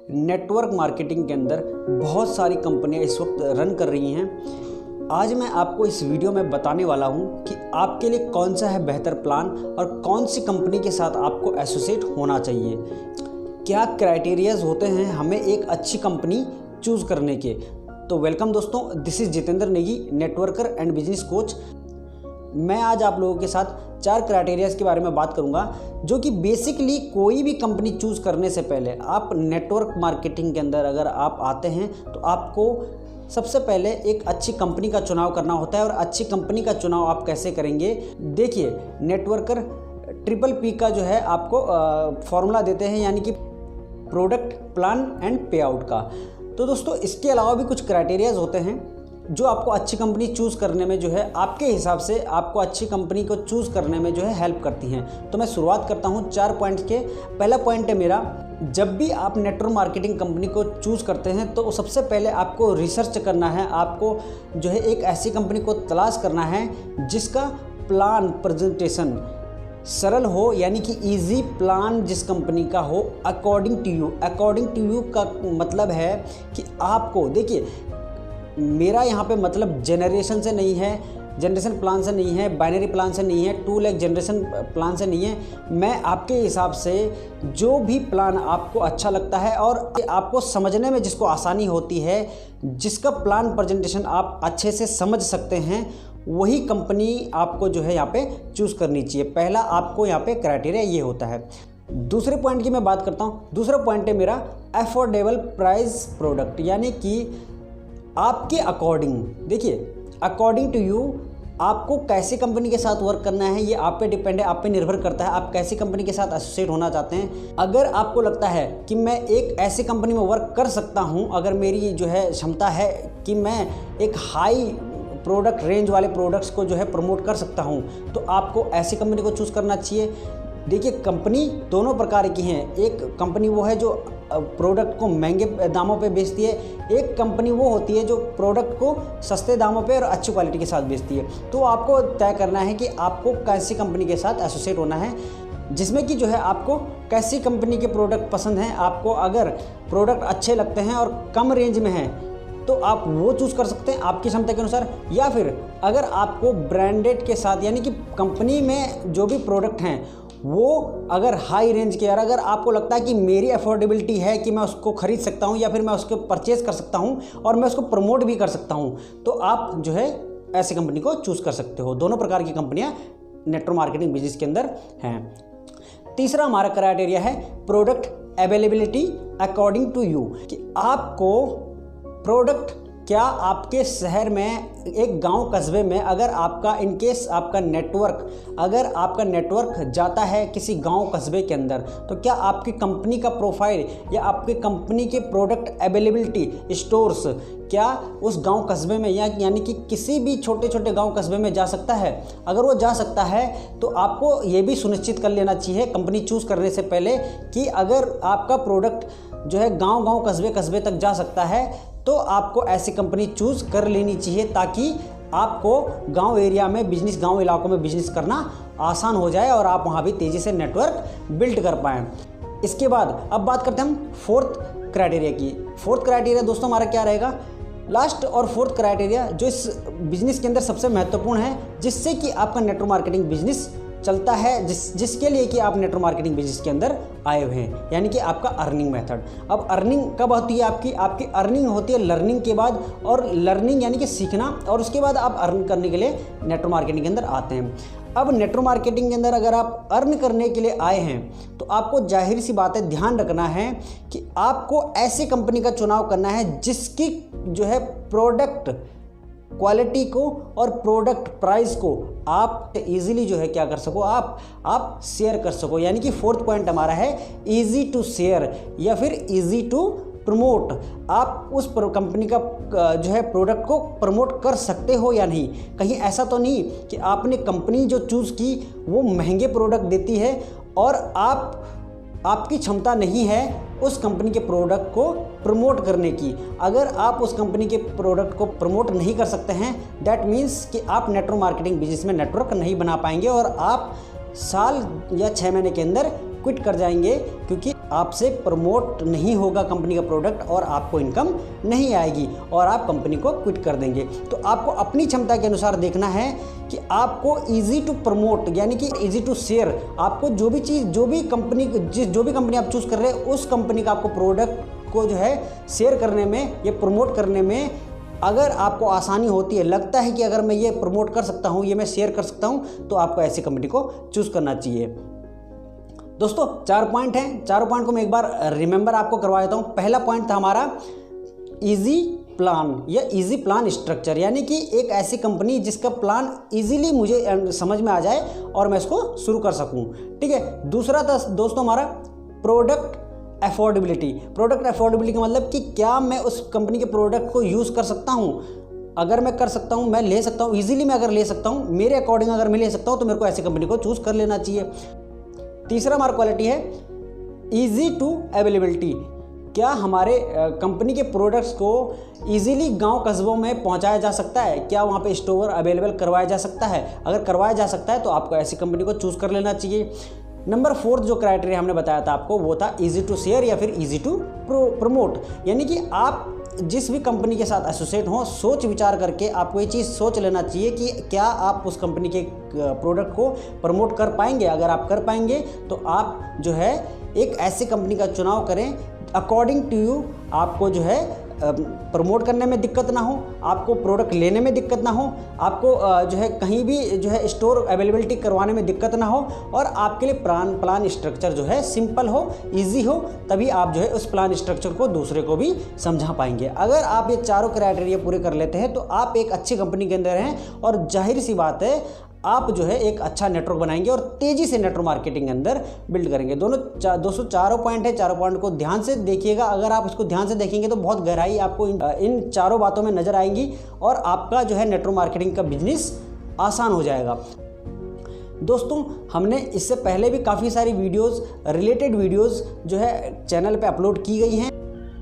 Network marketing के अंदर बहुत सारी कंपनियां इस वक्त रन कर रही हैं। आज मैं आपको इस वीडियो में बताने वाला हूं कि आपके लिए कौन सा है बेहतर प्लान और कौन सी कंपनी के साथ आपको एसोसिएट होना चाहिए। क्या क्राइटेरियाज होते हैं हमें एक अच्छी कंपनी चूज़ करने के। तो वेलकम दोस्तों, this is Jitendra Negi, networker and business coach. मैं आज आप लोगों के साथ 4 क्राइटेरियाज़ के बारे में बात करूंगा जो कि बेसिकली कोई भी कंपनी चूज़ करने से पहले आप नेटवर्क मार्केटिंग के अंदर अगर आप आते हैं तो आपको सबसे पहले एक अच्छी कंपनी का चुनाव करना होता है। और अच्छी कंपनी का चुनाव आप कैसे करेंगे, देखिए नेटवर्कर PPP का जो है आपको फॉर्मूला देते हैं, यानी कि प्रोडक्ट, प्लान एंड पे आउट का। तो दोस्तों इसके अलावा भी कुछ क्राइटेरियाज होते हैं जो आपको अच्छी कंपनी चूज़ करने में जो है आपके हिसाब से आपको अच्छी कंपनी को चूज़ करने में जो है हेल्प करती हैं। तो मैं शुरुआत करता हूं 4 पॉइंट्स के। पहला पॉइंट है मेरा, जब भी आप नेटवर्क मार्केटिंग कंपनी को चूज़ करते हैं तो सबसे पहले आपको रिसर्च करना है। आपको जो है एक ऐसी कंपनी को तलाश करना है जिसका प्लान प्रेजेंटेशन सरल हो, यानी कि इजी प्लान जिस कंपनी का हो अकॉर्डिंग टू यू का मतलब है कि आपको, देखिए मेरा यहाँ पे मतलब जनरेशन से नहीं है, जनरेशन प्लान से नहीं है, बाइनरी प्लान से नहीं है, 2 लाख जनरेशन प्लान से नहीं है। मैं आपके हिसाब से जो भी प्लान आपको अच्छा लगता है और आपको समझने में जिसको आसानी होती है, जिसका प्लान प्रेजेंटेशन आप अच्छे से समझ सकते हैं, वही कंपनी आपको जो है यहाँ पे चूज़ करनी चाहिए। पहला आपको यहाँ पे क्राइटेरिया ये होता है। दूसरे पॉइंट की मैं बात करता हूँ। दूसरा पॉइंट है मेरा अफोर्डेबल प्राइस प्रोडक्ट, यानी कि आपके अकॉर्डिंग, देखिए अकॉर्डिंग टू यू आपको कैसी कंपनी के साथ वर्क करना है ये आप पे डिपेंड है, आप पे निर्भर करता है आप कैसी कंपनी के साथ एसोसिएट होना चाहते हैं। अगर आपको लगता है कि मैं एक ऐसी कंपनी में वर्क कर सकता हूं, अगर मेरी जो है क्षमता है कि मैं एक हाई प्रोडक्ट रेंज वाले प्रोडक्ट्स को जो है प्रमोट कर सकता हूं, तो आपको ऐसी कंपनी को चूज़ करना चाहिए। देखिए कंपनी दोनों प्रकार की हैं। एक कंपनी वो है जो प्रोडक्ट को महंगे दामों पे बेचती है, एक कंपनी वो होती है जो प्रोडक्ट को सस्ते दामों पे और अच्छी क्वालिटी के साथ बेचती है। तो आपको तय करना है कि आपको कैसी कंपनी के साथ एसोसिएट होना है, जिसमें कि जो है आपको कैसी कंपनी के प्रोडक्ट पसंद हैं। आपको अगर प्रोडक्ट अच्छे लगते हैं और कम रेंज में हैं तो आप वो चूज़ कर सकते हैं आपकी क्षमता के अनुसार, या फिर अगर आपको ब्रांडेड के साथ, यानी कि कंपनी में जो भी प्रोडक्ट हैं वो अगर हाई रेंज के, और अगर आपको लगता है कि मेरी अफोर्डेबिलिटी है कि मैं उसको खरीद सकता हूं या फिर मैं उसको परचेज कर सकता हूं और मैं उसको प्रमोट भी कर सकता हूं, तो आप जो है ऐसी कंपनी को चूज़ कर सकते हो। दोनों प्रकार की कंपनियां नेटवर्क मार्केटिंग बिजनेस के अंदर हैं। तीसरा हमारा क्राइटेरिया है product availability according to you, कि आपको प्रोडक्ट क्या आपके शहर में, एक गांव कस्बे में, अगर आपका इनकेस आपका नेटवर्क जाता है किसी गांव कस्बे के अंदर, तो क्या आपकी कंपनी का प्रोफाइल या आपकी कंपनी के प्रोडक्ट अवेलेबिलिटी स्टोर्स क्या उस गांव कस्बे में या यानी कि किसी भी छोटे छोटे गांव कस्बे में जा सकता है। अगर वो जा सकता है तो आपको ये भी सुनिश्चित कर लेना चाहिए कंपनी चूज़ करने से पहले कि अगर आपका प्रोडक्ट जो है गांव कस्बे तक जा सकता है तो आपको ऐसी कंपनी चूज़ कर लेनी चाहिए, ताकि आपको गांव एरिया में बिजनेस, गांव इलाकों में बिजनेस करना आसान हो जाए और आप वहां भी तेज़ी से नेटवर्क बिल्ड कर पाएँ। इसके बाद अब बात करते हैं हम 4th क्राइटेरिया की। 4th क्राइटेरिया दोस्तों हमारा क्या रहेगा, लास्ट और 4th क्राइटेरिया जो इस बिजनेस के अंदर सबसे महत्वपूर्ण है, जिससे कि आपका नेटवर्क मार्केटिंग बिजनेस चलता है, जिसके लिए कि आप नेटवर्क मार्केटिंग बिजनेस के अंदर आए हुए हैं, यानी कि आपका अर्निंग मेथड। अब अर्निंग कब होती है आपकी अर्निंग होती है लर्निंग के बाद, और लर्निंग यानी कि सीखना, और उसके बाद आप अर्न करने के लिए नेटवर्क मार्केटिंग के अंदर आते हैं। अब नेटवर्क मार्केटिंग के अंदर अगर आप अर्न करने के लिए आए हैं तो आपको जाहिर सी बात है ध्यान रखना है कि आपको ऐसी कंपनी का चुनाव करना है जिसकी जो है प्रोडक्ट क्वालिटी को और प्रोडक्ट प्राइस को आप इजीली जो है क्या कर सको, आप शेयर कर सको। यानी कि 4th पॉइंट हमारा है इजी टू शेयर या फिर इजी टू प्रमोट। आप उस कंपनी का जो है प्रोडक्ट को प्रमोट कर सकते हो या नहीं। कहीं ऐसा तो नहीं कि आपने कंपनी जो चूज़ की वो महंगे प्रोडक्ट देती है और आपकी क्षमता नहीं है उस कंपनी के प्रोडक्ट को प्रमोट करने की। अगर आप उस कंपनी के प्रोडक्ट को प्रमोट नहीं कर सकते हैं, दैट मीन्स कि आप नेटवर्क मार्केटिंग बिजनेस में नेटवर्क नहीं बना पाएंगे और आप साल या 6 महीने के अंदर क्विट कर जाएंगे, क्योंकि आपसे प्रमोट नहीं होगा कंपनी का प्रोडक्ट और आपको इनकम नहीं आएगी और आप कंपनी को क्विट कर देंगे। तो आपको अपनी क्षमता के अनुसार देखना है कि आपको इजी टू प्रमोट यानी कि इजी टू शेयर, आपको जो भी कंपनी आप चूज़ कर रहे हैं उस कंपनी का आपको प्रोडक्ट को जो है शेयर करने में या प्रमोट करने में अगर आपको आसानी होती है, लगता है कि अगर मैं ये प्रमोट कर सकता हूँ, ये मैं शेयर कर सकता हूँ, तो आपको ऐसी कंपनी को चूज़ करना चाहिए। दोस्तों 4 पॉइंट हैं, चारों पॉइंट को मैं एक बार रिमेंबर आपको करवा देता हूँ। पहला पॉइंट था हमारा इजी प्लान या इजी प्लान स्ट्रक्चर, यानी कि एक ऐसी कंपनी जिसका प्लान इजीली मुझे समझ में आ जाए और मैं इसको शुरू कर सकूं। ठीक है। दूसरा था दोस्तों हमारा प्रोडक्ट अफोर्डेबिलिटी। प्रोडक्ट अफोर्डेबिलिटी का मतलब कि क्या मैं उस कंपनी के प्रोडक्ट को यूज़ कर सकता हूँ। अगर मैं कर सकता हूँ, मैं ले सकता हूँ, ईजिली मैं अगर ले सकता हूँ, मेरे अकॉर्डिंग अगर मैं ले सकता हूँ, तो मेरे को ऐसी कंपनी को चूज़ कर लेना चाहिए। तीसरा हमारा क्वालिटी है ईजी टू अवेलेबिलिटी। क्या हमारे कंपनी के प्रोडक्ट्स को ईजिली गांव कस्बों में पहुंचाया जा सकता है, क्या वहां पे स्टोर अवेलेबल करवाया जा सकता है। अगर करवाया जा सकता है तो आपको ऐसी कंपनी को चूज़ कर लेना चाहिए। नंबर 4 जो क्राइटेरिया हमने बताया था आपको वो था इजी टू शेयर या फिर इजी टू प्रमोट, यानी कि आप जिस भी कंपनी के साथ एसोसिएट हों, सोच विचार करके आपको ये चीज़ सोच लेना चाहिए कि क्या आप उस कंपनी के प्रोडक्ट को प्रमोट कर पाएंगे। अगर आप कर पाएंगे तो आप जो है एक ऐसी कंपनी का चुनाव करें अकॉर्डिंग टू यू, आपको जो है प्रमोट करने में दिक्कत ना हो, आपको प्रोडक्ट लेने में दिक्कत ना हो, आपको जो है कहीं भी जो है स्टोर अवेलेबिलिटी करवाने में दिक्कत ना हो और आपके लिए प्लान स्ट्रक्चर जो है सिंपल हो, इजी हो, तभी आप जो है उस प्लान स्ट्रक्चर को दूसरे को भी समझा पाएंगे। अगर आप ये चारों क्राइटेरिया पूरे कर लेते हैं तो आप एक अच्छी कंपनी के अंदर हैं और जाहिर सी बात है आप जो है एक अच्छा नेटवर्क बनाएंगे और तेज़ी से नेटवर्क मार्केटिंग के अंदर बिल्ड करेंगे। दोस्तों चारों पॉइंट है, चारों पॉइंट को ध्यान से देखिएगा। अगर आप इसको ध्यान से देखेंगे तो बहुत गहराई आपको इन चारों बातों में नज़र आएंगी और आपका जो है नेटवर्क मार्केटिंग का बिजनेस आसान हो जाएगा। दोस्तों हमने इससे पहले भी काफ़ी सारी रिलेटेड वीडियोज़ जो है चैनल पर अपलोड की गई हैं।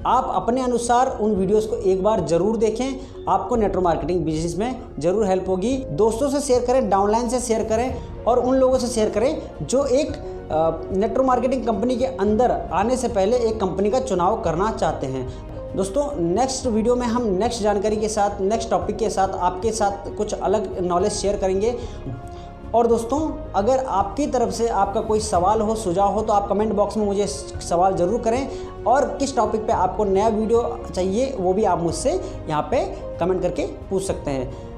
आप अपने अनुसार उन वीडियोस को एक बार ज़रूर देखें, आपको नेटवर्क मार्केटिंग बिजनेस में ज़रूर हेल्प होगी। दोस्तों से शेयर करें, डाउनलाइन से शेयर करें और उन लोगों से शेयर करें जो एक नेटवर्क मार्केटिंग कंपनी के अंदर आने से पहले एक कंपनी का चुनाव करना चाहते हैं। दोस्तों नेक्स्ट वीडियो में हम नेक्स्ट जानकारी के साथ, नेक्स्ट टॉपिक के साथ आपके साथ कुछ अलग नॉलेज शेयर करेंगे। और दोस्तों अगर आपकी तरफ से आपका कोई सवाल हो, सुझाव हो, तो आप कमेंट बॉक्स में मुझे सवाल ज़रूर करें और किस टॉपिक पे आपको नया वीडियो चाहिए वो भी आप मुझसे यहाँ पे कमेंट करके पूछ सकते हैं।